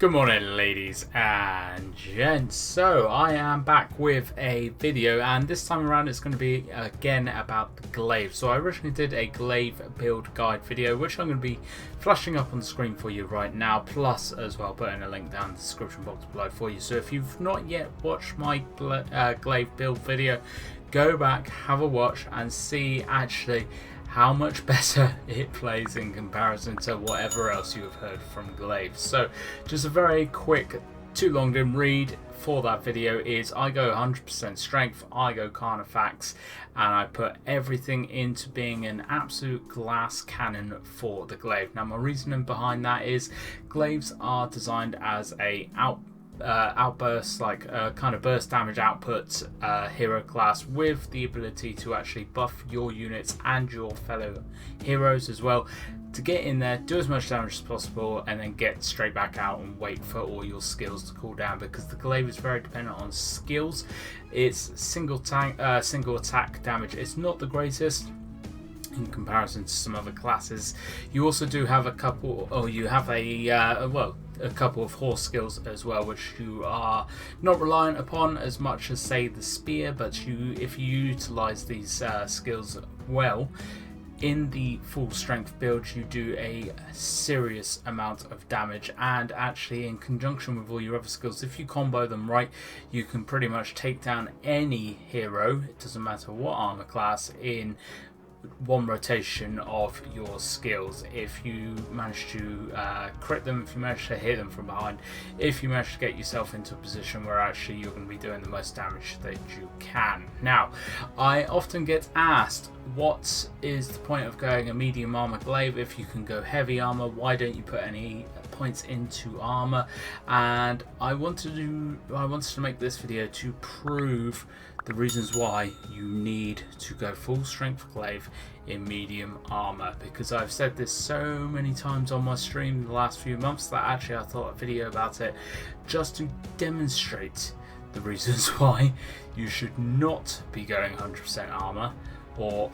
Good morning, ladies and gents. So I am back with a video, and this time around it's going to be again about the Glaive. So I originally did a Glaive build guide video, which I'm going to be flashing up on the screen for you right now, plus as well putting a link down in the description box below for you. So if you've not yet watched my Glaive build video, go back, have a watch and see actually how much better it plays in comparison to whatever else you have heard from Glaive. So just a very quick, too long didn't read for that video is I go 100% strength, I go Carnifex, and I put everything into being an absolute glass cannon for the Glaive. Now my reasoning behind that is Glaives are designed as a outburst, like kind of burst damage output hero class with the ability to actually buff your units and your fellow heroes as well, to get in there, do as much damage as possible, and then get straight back out and wait for all your skills to cool down, because the Glaive is very dependent on skills. It's single attack damage. It's not the greatest in comparison to some other classes. You also do have a couple, or you have a couple of horse skills as well, which you are not reliant upon as much as say the spear, but if you utilize these skills well in the full strength build, you do a serious amount of damage, and actually in conjunction with all your other skills, if you combo them right, you can pretty much take down any hero, it doesn't matter what armor class, in one rotation of your skills. If you manage to crit them, if you manage to hit them from behind, if you manage to get yourself into a position where actually you're going to be doing the most damage that you can. Now, I often get asked, what is the point of going a medium armor Glaive if you can go heavy armor? Why don't you put any points into armor? And I wanted to make this video to prove the reasons why you need to go full strength Glaive in medium armor, because I've said this so many times on my stream the last few months that actually I thought a video about it just to demonstrate the reasons why you should not be going 100% armor or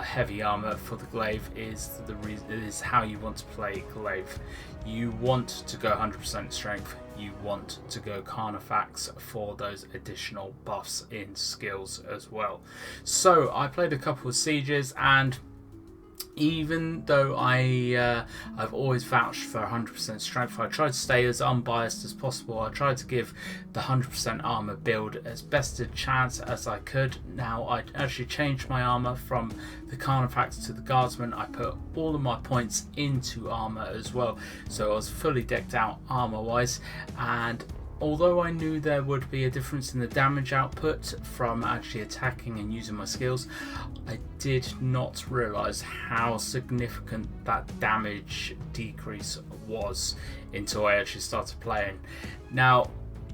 heavy armor for the Glaive. Is how you want to play Glaive. You want to go 100% strength, you want to go Carnifex for those additional buffs in skills as well. So I played a couple of sieges, and even though I've always vouched for 100% strength, I tried to stay as unbiased as possible. I tried to give the 100% armor build as best a chance as I could. Now I actually changed my armor from the Carnifex to the Guardsman. I put all of my points into armor as well, so I was fully decked out armor wise. And although I knew there would be a difference in the damage output from actually attacking and using my skills, I did not realise how significant that damage decrease was until I actually started playing. Now,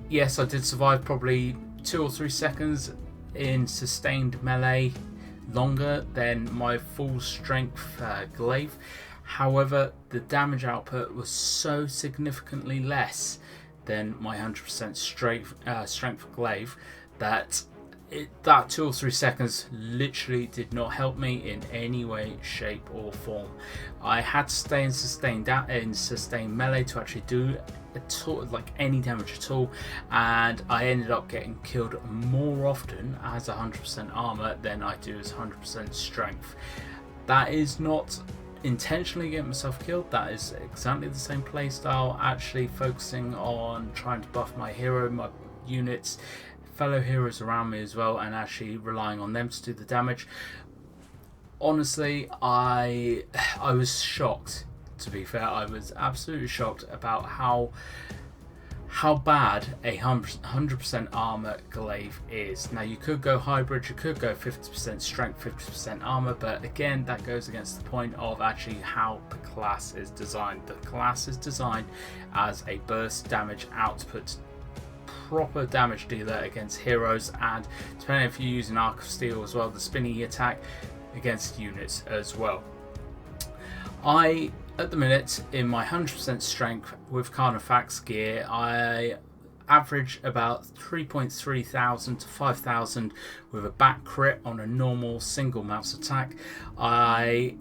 yes, I did survive probably 2 or 3 seconds in sustained melee longer than my full strength Glaive. However, the damage output was so significantly less than my 100% strength Glaive that that 2 or 3 seconds literally did not help me in any way, shape or form. I had to stay in sustained melee to actually do like any damage at all, and I ended up getting killed more often as 100% armor than I do as 100% strength. That is not intentionally getting myself killed, that is exactly the same playstyle, actually focusing on trying to buff my hero, my units, fellow heroes around me as well, and actually relying on them to do the damage. Honestly, I was shocked, to be fair. I was absolutely shocked about how bad a 100% armor Glaive is. Now you could go hybrid, you could go 50% strength, 50% armor, but again that goes against the point of actually how the class is designed. The class is designed as a burst damage output, proper damage dealer against heroes, and depending if you use an Arc of Steel as well, the spinny attack against units as well. At the minute, in my 100% strength with Carnifex gear, I average about 3.3 thousand to 5,000 with a back crit on a normal single mouse attack. I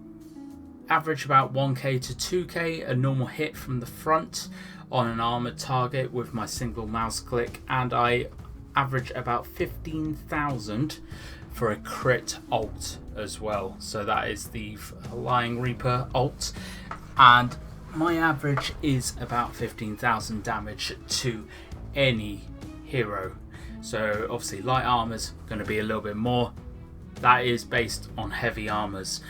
average about 1k to 2k a normal hit from the front on an armored target with my single mouse click, and I average about 15,000 for a crit ult as well. So that is the Flying Reaper ult, and my average is about 15,000 damage to any hero. So obviously light armor's going to be a little bit more. That is based on heavy armors.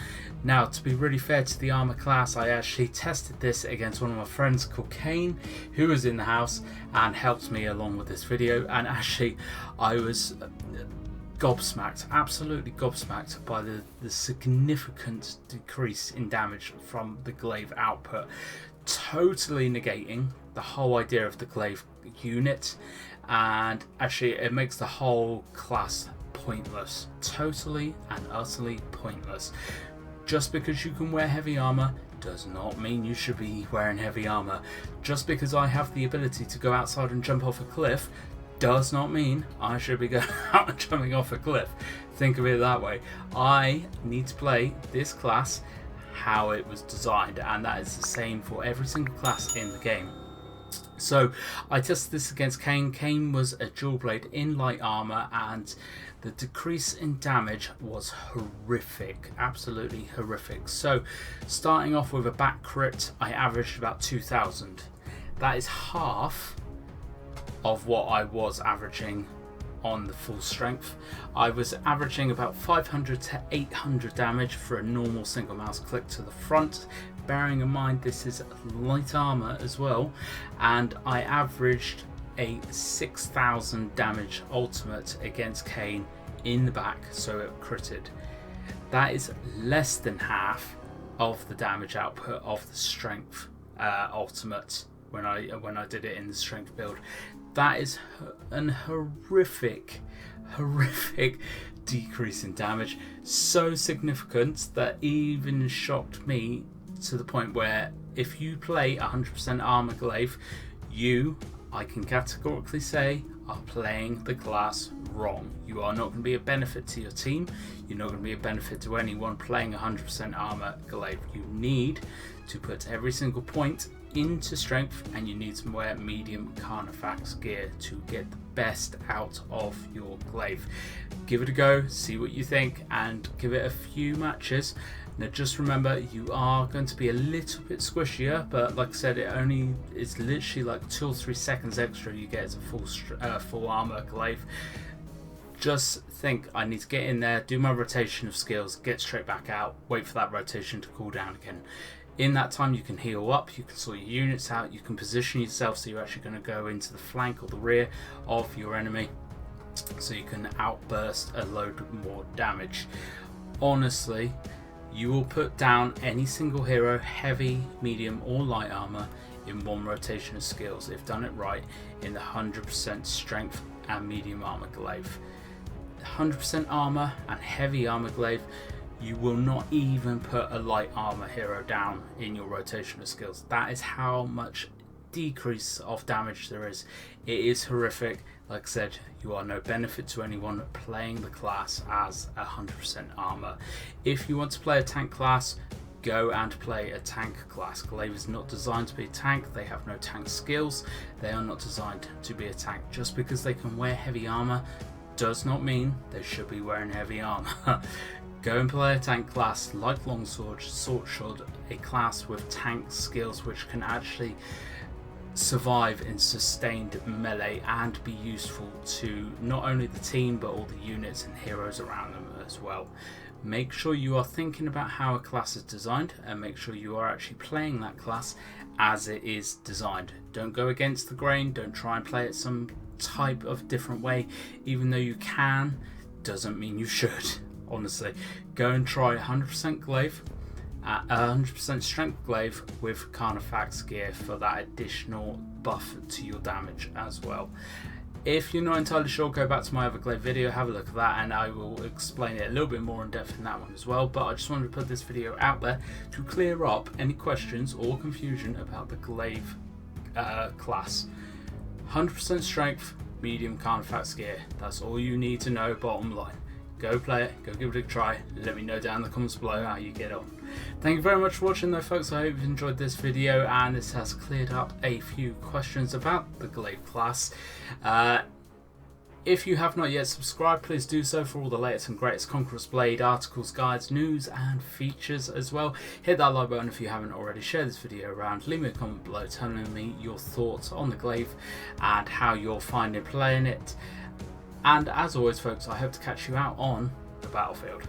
Now, to be really fair to the armor class, I actually tested this against one of my friends called Kane, who was in the house and helped me along with this video, and actually I was gobsmacked, absolutely gobsmacked by the significant decrease in damage from the Glaive output, totally negating the whole idea of the Glaive unit, and actually it makes the whole class pointless, totally and utterly pointless. Just because you can wear heavy armor does not mean you should be wearing heavy armor. Just because I have the ability to go outside and jump off a cliff does not mean I should be going out and jumping off a cliff. Think of it that way. I need to play this class how it was designed, and that is the same for every single class in the game. So I tested this against Kane. Kane was a dual blade in light armor, and the decrease in damage was horrific, absolutely horrific. So starting off with a back crit, I averaged about 2,000. That is half of what I was averaging on the full strength. I was averaging about 500 to 800 damage for a normal single mouse click to the front, bearing in mind this is light armor as well, and I averaged a 6,000 damage ultimate against Kane in the back, so it critted. That is less than half of the damage output of the strength ultimate when I did it in the strength build. That is an horrific decrease in damage, so significant that even shocked me to the point where if you play 100% armor Glaive, I can categorically say, are playing the class wrong. You are not going to be a benefit to your team. You're not going to be a benefit to anyone playing 100% armor Glaive. You need to put every single point into strength, and you need to wear medium Carnifex gear to get the best out of your Glaive. Give it a go, see what you think, and give it a few matches. Now just remember, you are going to be a little bit squishier, but like I said, it's literally like 2 or 3 seconds extra you get as a full armor Glaive. Just think, I need to get in there, do my rotation of skills, get straight back out, wait for that rotation to cool down again. In that time you can heal up, you can sort your units out, you can position yourself so you're actually going to go into the flank or the rear of your enemy, so you can outburst a load more damage. Honestly, you will put down any single hero, heavy, medium or light armor, in one rotation of skills if done it right in the 100% strength and medium armor Glaive. 100% armor and heavy armor Glaive, you will not even put a light armor hero down in your rotation of skills. That is how much decrease of damage there is. It is horrific. Like I said, you are no benefit to anyone playing the class as 100% armor. If you want to play a tank class, go and play a tank class. Glaive is not designed to be a tank. They have no tank skills. They are not designed to be a tank. Just because they can wear heavy armor does not mean they should be wearing heavy armor. Go and play a tank class like Longsword, Swordshot, a class with tank skills which can actually survive in sustained melee and be useful to not only the team but all the units and heroes around them as well. Make sure you are thinking about how a class is designed, and make sure you are actually playing that class as it is designed. Don't go against the grain, don't try and play it some type of different way. Even though you can, doesn't mean you should. Honestly, go and try 100% Glaive, 100% strength Glaive with Carnifex gear for that additional buff to your damage as well. If you're not entirely sure, go back to my other Glaive video, have a look at that, and I will explain it a little bit more in depth in that one as well. But I just wanted to put this video out there to clear up any questions or confusion about the Glaive class. 100% strength, medium Carnifex gear. That's all you need to know, bottom line. Go play it, go give it a try, let me know down in the comments below how you get on. Thank you very much for watching though, folks. I hope you've enjoyed this video and this has cleared up a few questions about the Glaive class. If you have not yet subscribed, please do so for all the latest and greatest Conquerors Blade articles, guides, news and features as well. Hit that like button if you haven't already. Share this video around. Leave me a comment below telling me your thoughts on the Glaive and how you're finding playing it. And as always, folks, I hope to catch you out on the battlefield.